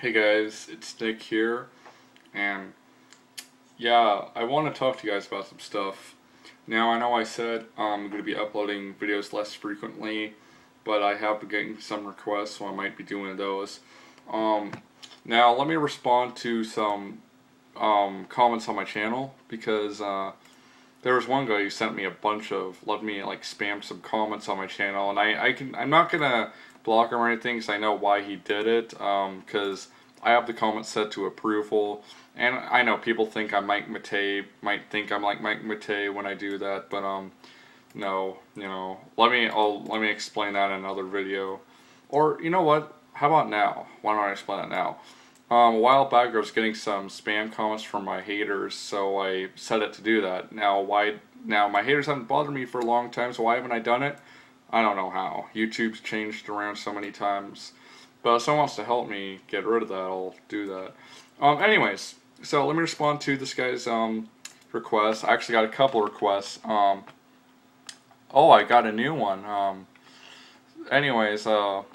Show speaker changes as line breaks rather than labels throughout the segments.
Hey guys, it's Nick here, and yeah, I want to talk to you guys about some stuff. Now, I know I said I'm going to be uploading videos less frequently, but I have been getting some requests, so I might be doing those. Um, Now, let me respond to some comments on my channel, because there was one guy who sent me a bunch of, let me like spam some comments on my channel, and I'm not gonna block him or anything because I know why he did it, because I have the comments set to approval, and I know people think I'm Mike Matei, might think I'm like Mike Matei when I do that, but no, let me explain that in another video, or you know what? How about now? Why don't I explain that now? A while back I was getting some spam comments from my haters, so I set it to do that. Now my haters haven't bothered me for a long time, so why haven't I done it? I don't know how. YouTube's changed around so many times. But if someone wants to help me get rid of that, I'll do that. Anyways, so let me respond to this guy's request. I actually got a couple requests. Oh, I got a new one. Anyways, so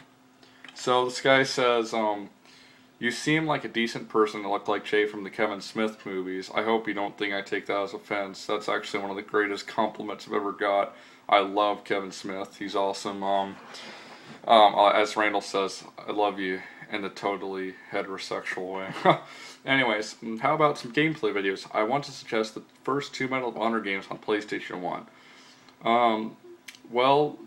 this guy says, you seem like a decent person to look like Jay from the Kevin Smith movies. I hope you don't think I take that as offense. That's actually one of the greatest compliments I've ever got. I love Kevin Smith. He's awesome. As Randall says, I love you in a totally heterosexual way. Anyways, how about some gameplay videos? I want to suggest the first two Medal of Honor games on PlayStation 1. Well,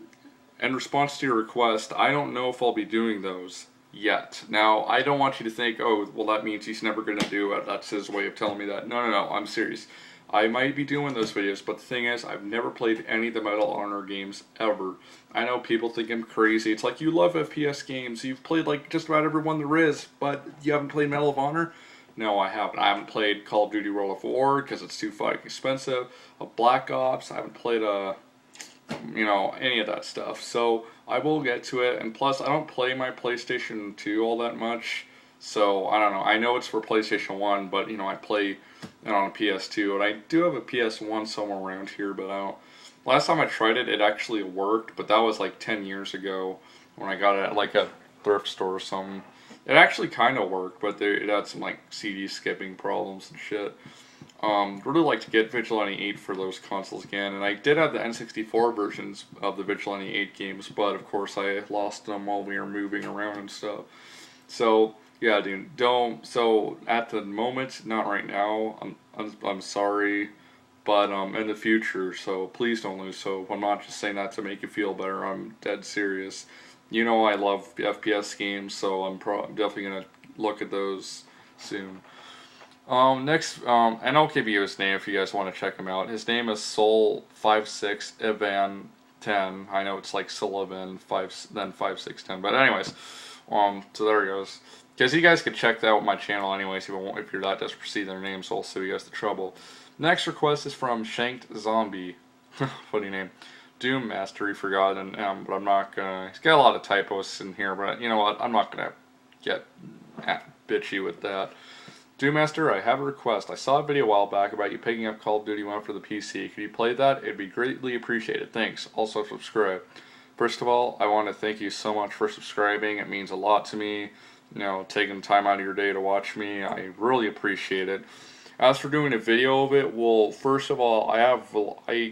in response to your request, I don't know if I'll be doing those yet. Now, I don't want you to think, oh, well, that means he's never going to do it. That's his way of telling me that. No, I'm serious. I might be doing those videos, but the thing is, I've never played any of the Medal of Honor games ever. I know people think I'm crazy. It's like, you love FPS games. You've played like just about every one there is, but you haven't played Medal of Honor? No, I haven't. I haven't played Call of Duty World of War because it's too fucking expensive. A Black Ops. I haven't played any of that stuff. So I will get to it, and plus I don't play my PlayStation 2 all that much, so I don't know. I know it's for PlayStation 1, but I play it on a PS2, and I do have a PS1 somewhere around here, but I don't. Last time I tried it, it actually worked, but that was like 10 years ago when I got it at like a thrift store or something. It actually kind of worked, but it had some like CD skipping problems and shit. Really like to get Vigilante 8 for those consoles again, and I did have the N64 versions of the Vigilante 8 games, but of course I lost them while we were moving around and stuff. So yeah, dude, don't. So at the moment, not right now. I'm sorry, but in the future. So please don't lose hope. I'm not just saying that to make you feel better. I'm dead serious. You know I love FPS games, so I'm definitely gonna look at those soon. Next, and I'll give you his name if you guys want to check him out. His name is Soul56Evan10. I know it's like Sullivan 5 then 5610, but anyways, so there he goes. Because you guys can check that out my channel anyways if you're that desperate to see their names, so I'll save you guys the trouble. Next request is from Shanked Zombie. Funny name. Doom Master, he forgot, and but I'm not gonna. He's got a lot of typos in here, but you know what? I'm not gonna get bitchy with that. Master, I have a request. I saw a video a while back about you picking up Call of Duty 1 for the PC. Could you play that? It'd be greatly appreciated. Thanks. Also subscribe. First of all, I want to thank you so much for subscribing. It means a lot to me. Taking time out of your day to watch me. I really appreciate it. As for doing a video of it, well, first of all, I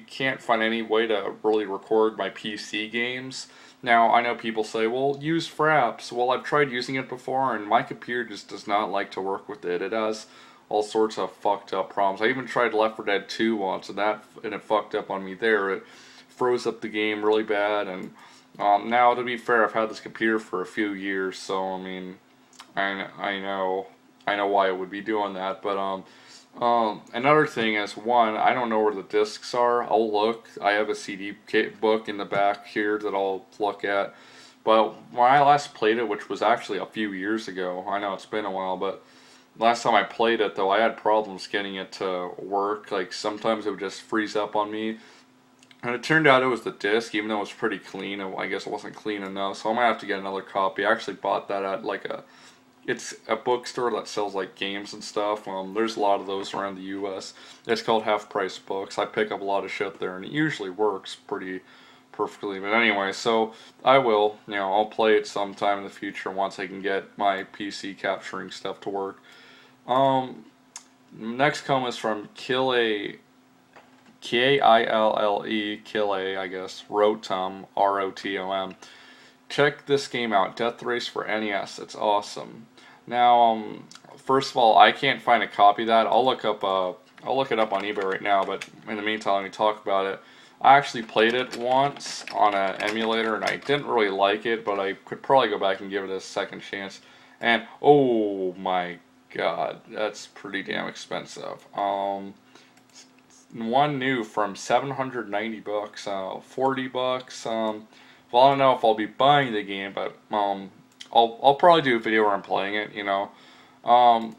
can't find any way to really record my PC games. Now, I know people say, well, use Fraps. Well, I've tried using it before, and my computer just does not like to work with it. It has all sorts of fucked up problems. I even tried Left 4 Dead 2 once, and it fucked up on me there. It froze up the game really bad, and now, to be fair, I've had this computer for a few years, so, I mean, I know why it would be doing that, but, another thing is, one, I don't know where the discs are. I'll look. I have a CD book in the back here that I'll look at. But when I last played it, which was actually a few years ago, I know it's been a while, but last time I played it, though, I had problems getting it to work. Like, sometimes it would just freeze up on me. And it turned out it was the disc, even though it was pretty clean. I guess it wasn't clean enough, so I might have to get another copy. I actually bought that at, like, it's a bookstore that sells like games and stuff. There's a lot of those around the U.S. It's called Half Price Books. I pick up a lot of shit there, and it usually works pretty perfectly. But anyway, so I will, I'll play it sometime in the future once I can get my PC capturing stuff to work. Next comment is from Kille, Kille, Kille, I guess, Rotom, Rotom. Check this game out, Death Race for NES. It's awesome. Now, first of all, I can't find a copy of that. I'll look it up on eBay right now. But in the meantime, let me talk about it. I actually played it once on an emulator, and I didn't really like it, but I could probably go back and give it a second chance. And oh my god, that's pretty damn expensive. One new from 790 bucks, 40 bucks. Well, I don't know if I'll be buying the game, but I'll probably do a video where I'm playing it, oh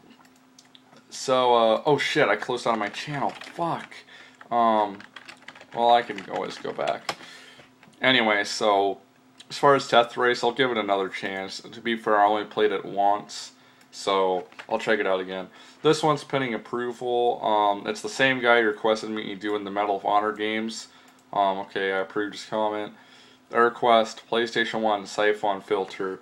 shit, I closed out of my channel. Fuck. Well, I can always go back. Anyway, so as far as Death Race, I'll give it another chance. To be fair, I only played it once, so I'll check it out again. This one's pending approval. It's the same guy who requested me doing the Medal of Honor games. Okay, I approved his comment. A request, PlayStation 1 Siphon Filter.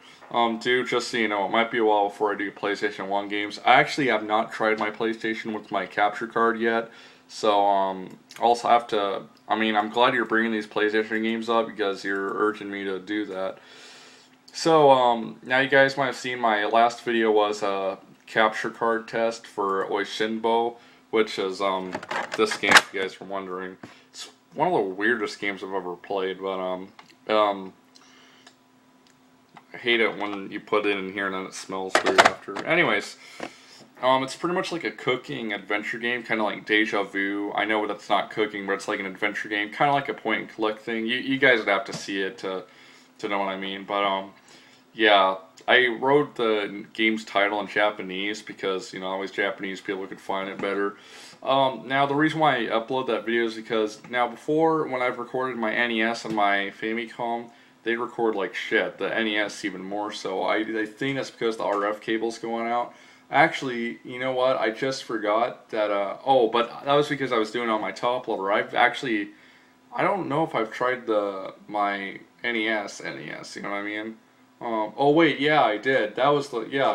Dude, just so you know, it might be a while before I do PlayStation 1 games. I actually have not tried my PlayStation with my capture card yet. So, also have to, I'm glad you're bringing these PlayStation games up because you're urging me to do that. So, now you guys might have seen my last video was a capture card test for Oishinbo, which is, this game, if you guys were wondering. It's one of the weirdest games I've ever played, but, I hate it when you put it in here and then it smells weird after. Anyways, it's pretty much like a cooking adventure game, kind of like Deja Vu. I know that's not cooking, but it's like an adventure game, kind of like a point and click thing. You guys would have to see it to know what I mean. But yeah, I wrote the game's title in Japanese because always Japanese people could find it better. Now the reason why I upload that video is because now before, when I've recorded my NES and my Famicom, they record like shit. The NES even more so. I think that's because the RF cable's going out. Actually, you know what? I just forgot that. But that was because I was doing it on my top loader. I don't know if I've tried my NES. You know what I mean? Oh wait, yeah, I did. That was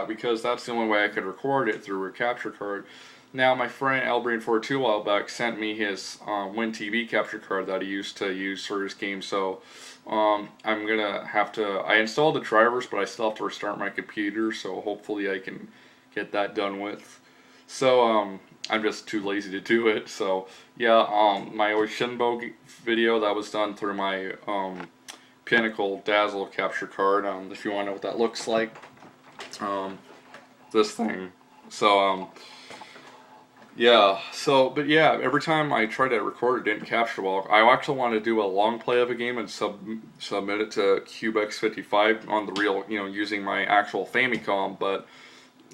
because that's the only way I could record it through a capture card. Now my friend Elbrain42 a while back sent me his WinTV capture card that he used to use for his game. So I'm gonna have to. I installed the drivers, but I still have to restart my computer. So hopefully I can get that done with. So I'm just too lazy to do it. So yeah, my Oishinbo video that was done through my Pinnacle Dazzle capture card. If you want to know what that looks like, this thing. So yeah. But yeah, every time I try to record it, didn't capture well. I actually want to do a long play of a game and submit it to CubeX55 on the real, using my actual Famicom. But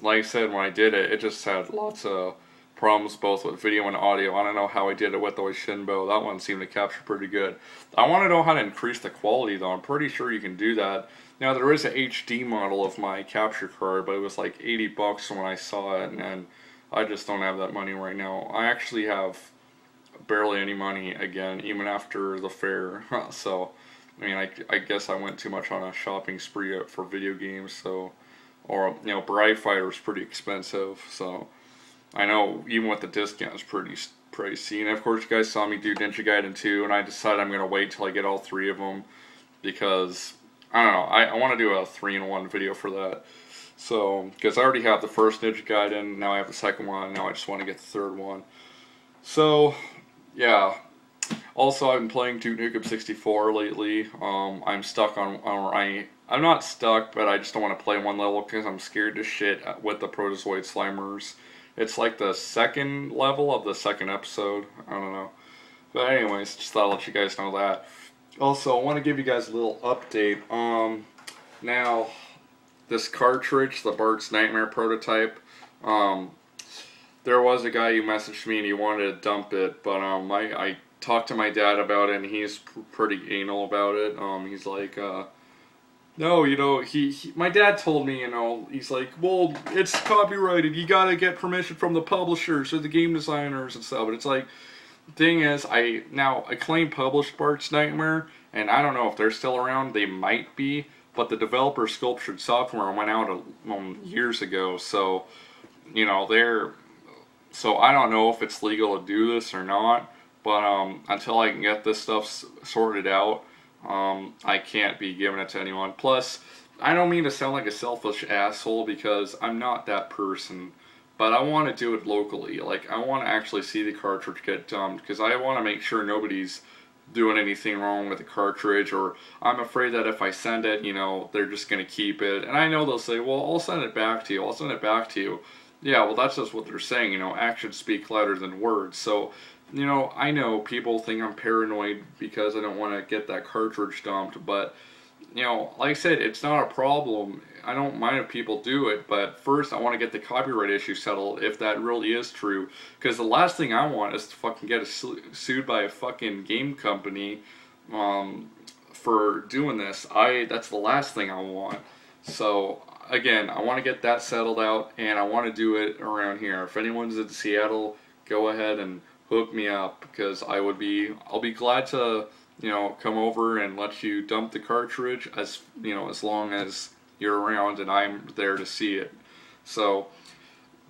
like I said, when I did it, it just had lots of problems both with video and audio. I don't know how I did it with the Oishinbo. That one seemed to capture pretty good. I want to know how to increase the quality though. I'm pretty sure you can do that. Now there is an HD model of my capture card, but it was like 80 bucks when I saw it, and I just don't have that money right now. I actually have barely any money again, even after the fair. So, I guess I went too much on a shopping spree for video games. So, or Bride Fighter is pretty expensive. So, I know even with the discount it's pretty pricey. And of course, you guys saw me do Ninja Gaiden 2, and I decided I'm gonna wait till I get all three of them because I don't know. I want to do a 3-in-1 video for that. So, because I already have the first Ninja Gaiden, now I have the second one, now I just want to get the third one. So, yeah. Also, I've been playing Duke Nukem 64 lately. I'm stuck on, I'm not stuck, but I just don't want to play one level because I'm scared to shit with the Protozoid Slimers. It's like the second level of the second episode. I don't know. But anyways, just thought I'd let you guys know that. Also, I want to give you guys a little update. Now, this cartridge, the Bart's Nightmare prototype, there was a guy who messaged me and he wanted to dump it, but I talked to my dad about it and he's pretty anal about it. He's like, no, my dad told me, he's like, well, it's copyrighted, you gotta get permission from the publishers or the game designers and stuff, but it's like, thing is, I claim published Bart's Nightmare, and I don't know if they're still around. They might be, but the developer Sculptured Software went out years ago, so you know they're. So I don't know if it's legal to do this or not, but until I can get this stuff sorted out, I can't be giving it to anyone. Plus, I don't mean to sound like a selfish asshole because I'm not that person, but I want to do it locally. Like, I want to actually see the cartridge get dumped because I want to make sure nobody's doing anything wrong with the cartridge, or I'm afraid that if I send it, you know, they're just going to keep it. And I know they'll say, well, I'll send it back to you. I'll send it back to you. Yeah, well, that's just what they're saying, you know, actions speak louder than words. So, you know, I know people think I'm paranoid because I don't want to get that cartridge dumped, but, you know, like I said, it's not a problem. I don't mind if people do it, but first I want to get the copyright issue settled if that really is true. Because the last thing I want is to fucking get sued by a fucking game company for doing this. That's the last thing I want. So, again, I want to get that settled out, and I want to do it around here. If anyone's in Seattle, go ahead and hook me up, because I'll be glad to, you know, come over and let you dump the cartridge, as you know, as long as you're around and I'm there to see it. So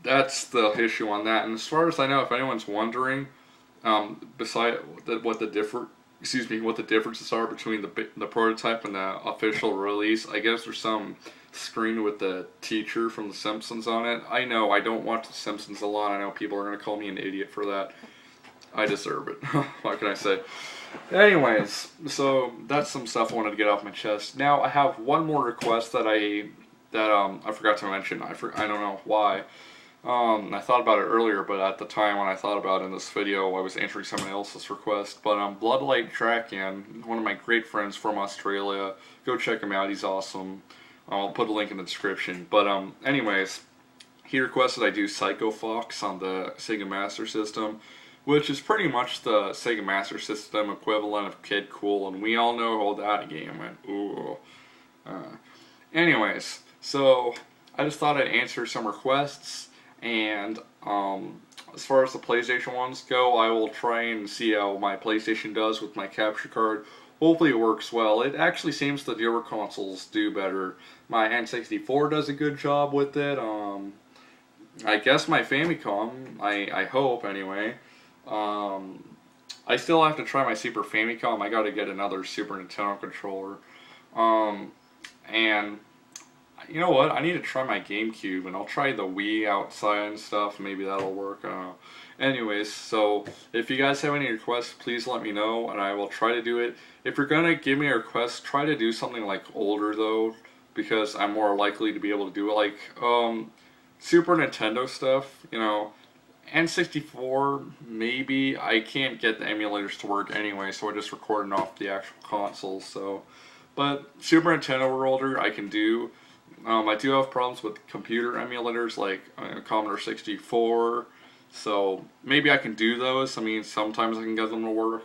that's the issue on that. And as far as I know, if anyone's wondering, what the differences are between the prototype and the official release, I guess there's some screen with the teacher from The Simpsons on it. I know I don't watch The Simpsons a lot. I know people are going to call me an idiot for that. I deserve it. What can I say? Anyways, so that's some stuff I wanted to get off my chest. Now I have one more request that I forgot to mention. I don't know why. I thought about it earlier, but at the time when I thought about it in this video, I was answering someone else's request. But Bloodlight Track-In, one of my great friends from Australia, go check him out. He's awesome. I'll put a link in the description. But anyways, he requested I do Psycho Fox on the Sega Master System, which is pretty much the Sega Master System equivalent of Kid Cool, and we all know how that game went. Ooh. Anyways, so I just thought I'd answer some requests, and as far as the PlayStation ones go, I will try and see how my PlayStation does with my capture card. Hopefully it works well. It actually seems the newer consoles do better. My N64 does a good job with it. I guess my Famicom, I hope anyway. I still have to try my Super Famicom. I gotta get another Super Nintendo controller. And you know what? I need to try my GameCube, and I'll try the Wii outside and stuff. Maybe that'll work. I don't know. Anyways, so if you guys have any requests, please let me know, and I will try to do it. If you're gonna give me a request, try to do something like older though, because I'm more likely to be able to do it. Like Super Nintendo stuff, you know. N64, maybe. I can't get the emulators to work anyway, so I just recorded off the actual console. So, but Super Nintendo or older, I can do. I do have problems with computer emulators like Commodore 64, so maybe I can do those. I mean, sometimes I can get them to work.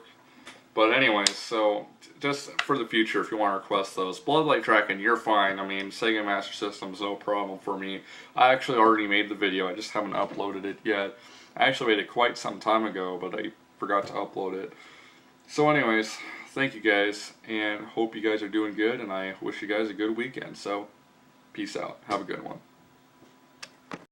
But anyways, so just for the future, if you want to request those. Bloodlight Tracking, you're fine. I mean, Sega Master System's no problem for me. I actually already made the video, I just haven't uploaded it yet. I actually made it quite some time ago, but I forgot to upload it. So anyways, thank you guys, and hope you guys are doing good, and I wish you guys a good weekend. So, peace out. Have a good one.